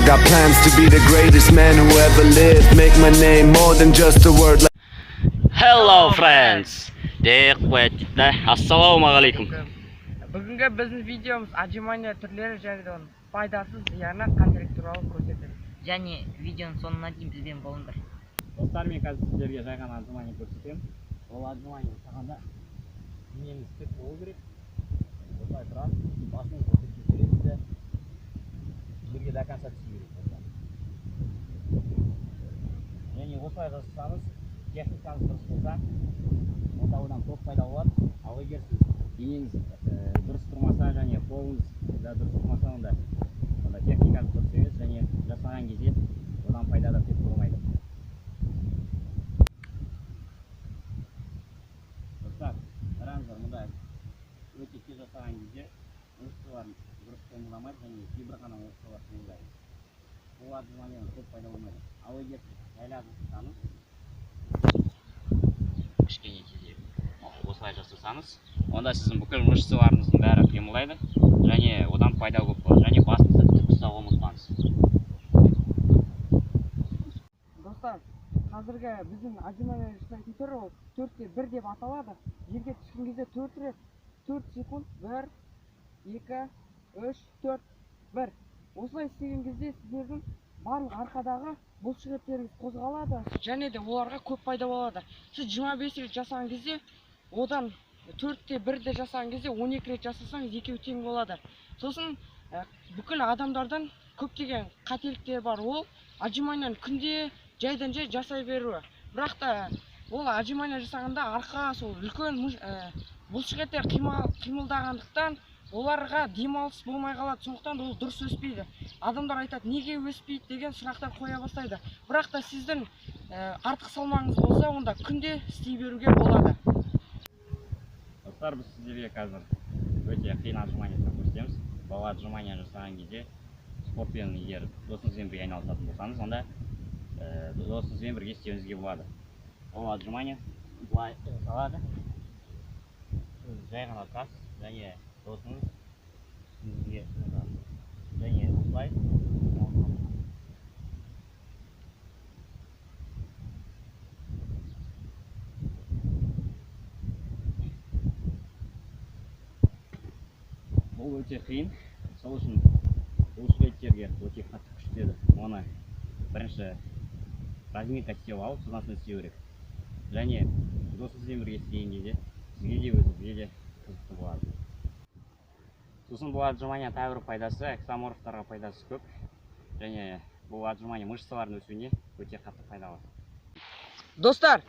got plans to be the greatest man who ever lived. Make my name more than just a word like Hello friends. Assalamu alaikum. Бүгінгі біздің видеомыз отжимания түрлері және де оның пайдасыз зияны қателік туралы көрсетеді. Және видеоның соңына дейін бізбен болыңдар. Достар, мен қазір сіздерге жай ғана отжимания көрсетемін. Ол отжимания жасағанда денеңіз тік болу керек. Осылай тұрасыз, басыңызды көтеріп жүресіз де жерге до конца түсу керек. Және осылай жасасаңыз, техникаңыз дұрыс болса, онда одан көп пайда болады. Ал егер сіз денеңіз дұрыс тұрмаса және қолыңыз да дұрыс тұрмаса, онда техникаңыз дұрыс емес және жасаған кезде одан пайда да тек болмайды. Достар, қараңыздар, мұнда өте тез жасаған кезде мышцалар дұрыс қимылдамайды және кейбір ғана мышцалар қимылдайды. Бұл отжиманиядан көп пайда болмайды. Ал егер жайлап жасасаңыз, кішкене тезірек осылай жасасаңыз, онда сіздің бүкіл мышцаларыңыздың бәрі қимылдайды және одан пайда көп болады. Және басыңызды тік ұстауға ұмытпаңыз. Достар, қазіргі біздің отжимания жасайтын түрі ол 4-те 1 деп аталады. Жерге түскен кезде 4 рет 4 секунд 1 2 3 4 1. Осылай істеген кезде сіздердің барлық арқадағы бұлшықеттеріңіз қозғалады және де оларға көп пайда болады. Сіз 25 рет жасаған кезде, одан 4-те 1-де жасаған кезде 12 рет жасасаңыз екеуі тең болады. Сосын бүкіл адамдардан көптеген қателіктер бар. Ол отжиманияны күнде жайдан жай жасай беруі. Бірақ та ол отжимания жасағанда арқа сол үлкен бұлшықеттер қимылдағандықтан оларға демалыс болмай қалады. Сондықтан ол дұрыс өспейді. Адамдар айтады, неге өспейді деген сұрақтар қоя бастайды. Бірақ та сіздің артық салмағыңыз болса, онда күнде істей беруге болады. Достар, біз сіздерге қазір өте қиын отжиманияны көрсетеміз. Бұл отжимания жасаған кезде спортпен егер досыңызбен бірге айналысатын болсаңыз, онда досыңызбен бірге істеуіңізге болады. Ол отжимания былай жасалады. Сіз жай ғана тұрасыз және досыңыз сізге және осылай бұл өте қиын. Сол үшін бұлшықеттерге өте қатты күш түседі. Оны бірінші разминка істеп алып, содан соң істеу керек. Және досыңызбен бірге істеген кезде сізге де өзіңізге де қызықты болады. Сосын бұл отжимания тағы бір пайдасы, эксоморфтарға пайдасы көп. Және бұл отжимания мышцалардың өсуіне өте қатты пайдалы. Достар,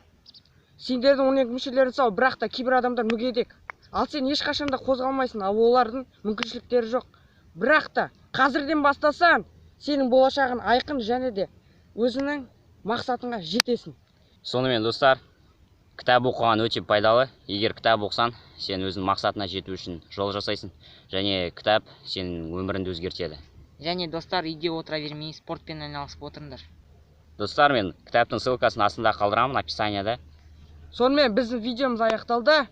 сендердің 12 мүшелері сау, бірақ та кейбір адамдар мүгедек. Ал сен ешқашанда қозғалмайсың, ал олардың мүмкіншіліктері жоқ. Бірақ та қазірден бастасаң, сенің болашағың айқын және де өзіңнің мақсатыңа жетесің. Сонымен достар, кітап оқыған өте пайдалы. Егер кітап оқысаң, сен өзің мақсатына жету үшін жол жасайсың. Және кітап сенің өміріңді өзгертеді. Және достар, үйде отыра бермей спортпен айналысып отырыңдар. Достар, мен кітаптың ссылкасын астында қалдырамын описанияда. Сонымен біздің видеомыз аяқталды.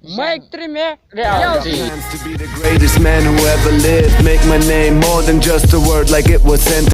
Майк Триме Reality. plans to be the greatest man who ever lived. Make my name more than just a word like it was sent.